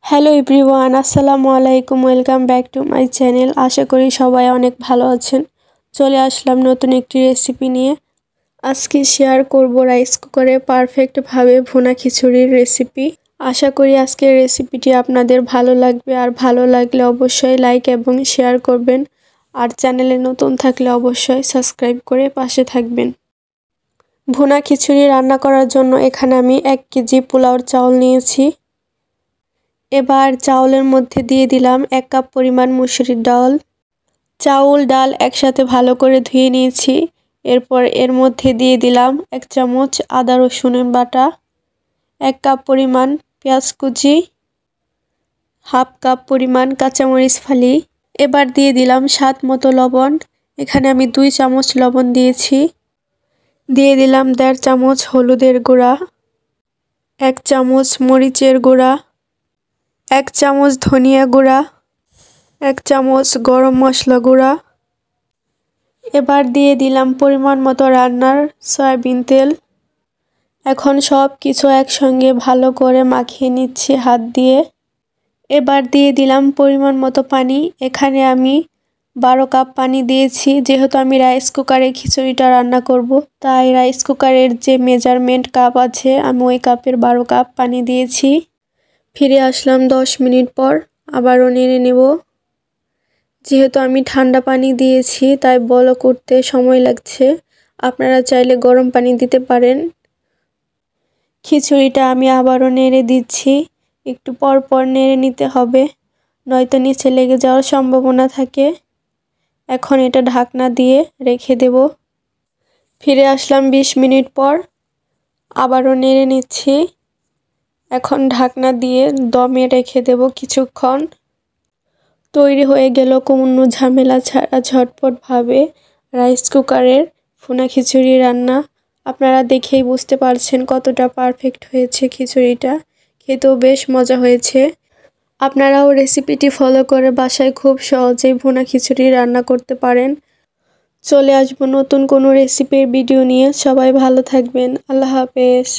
Hello everyone, আসসালামু আলাইকুম। Welcome back to my channel. আশা করি সবাই অনেক ভালো আছেন। চলে আসলাম নতুন একটি রেসিপি নিয়ে। আজকে শেয়ার করব রাইস কুকারে পারফেক্টভাবে ভুনা খিচুড়ির রেসিপি। আশা করি আজকের রেসিপিটি আপনাদের ভালো লাগবে, আর ভালো লাগলে অবশ্যই লাইক এবং শেয়ার করবেন, আর চ্যানেলে নতুন থাকলে অবশ্যই সাবস্ক্রাইব করে পাশে থাকবেন। ভুনা খিচুড়ি রান্না করার জন্য এখানে আমি 1 কেজি পোলাওর চাউল নিয়েছি। এবার চাউলের মধ্যে দিয়ে দিলাম 1 কাপ পরিমাণ মুসুরির ডাল। চাউল ডাল একসাথে ভালো করে ধুয়ে নিয়েছি। এরপর এর মধ্যে দিয়ে দিলাম 1 চামচ আদা রসুনের বাটা, 1 কাপ পরিমাণ পেঁয়াজ কুচি, হাফ কাপ পরিমাণ কাঁচামরিচ ফালি। এবার দিয়ে দিলাম স্বাদ মতো লবণ। এখানে আমি 2 চামচ লবণ দিয়েছি। দিয়ে দিলাম 1.5 চামচ হলুদের গুঁড়া, 1 চামচ মরিচের গুঁড়া, 1 চামচ ধনিয়া গুঁড়া, 1 চামচ গরম মশলা গুঁড়া। এবার দিয়ে দিলাম পরিমাণ মতো রান্নার সয়াবিন তেল। এখন সব কিছু একসঙ্গে ভালো করে মাখিয়ে নিচ্ছি হাত দিয়ে। এবার দিয়ে দিলাম পরিমাণ মতো পানি। এখানে আমি 12 কাপ পানি দিয়েছি। যেহেতু আমি রাইস কুকারে খিচুড়িটা রান্না করব, তাই রাইস কুকারের যে মেজারমেন্ট কাপ আছে আমি ওই কাপের 12 কাপ পানি দিয়েছি। ফিরে আসলাম 10 মিনিট পর, আবারও নেড়ে নেব। যেহেতু আমি ঠান্ডা পানি দিয়েছি তাই বলক উঠতে সময় লাগছে। আপনারা চাইলে গরম পানি দিতে পারেন। খিচুড়িটা আমি আবারও নেড়ে দিচ্ছি। একটু পর পর নেড়ে নিতে হবে, নয়তো নিচে লেগে যাওয়ার সম্ভাবনা থাকে। এখন এটা ঢাকনা দিয়ে রেখে দেব। ফিরে আসলাম 20 মিনিট পর, আবারও নেড়ে নিচ্ছি। এখন ঢাকনা দিয়ে দমে রেখে দেব কিছুক্ষণ। তৈরি হয়ে গেল কোনো ঝামেলা ছাড়া ঝটপটভাবে রাইস কুকারের ভুনা খিচুড়ি রান্না। আপনারা দেখেই বুঝতে পারছেন কতটা পারফেক্ট হয়েছে খিচুড়িটা। খেতেও বেশ মজা হয়েছে। আপনারাও রেসিপিটি ফলো করে বাসায় খুব সহজেই ভুনা খিচুড়ি রান্না করতে পারেন। চলে আসবো নতুন কোনো রেসিপির ভিডিও নিয়ে। সবাই ভালো থাকবেন। আল্লাহ হাফেজ।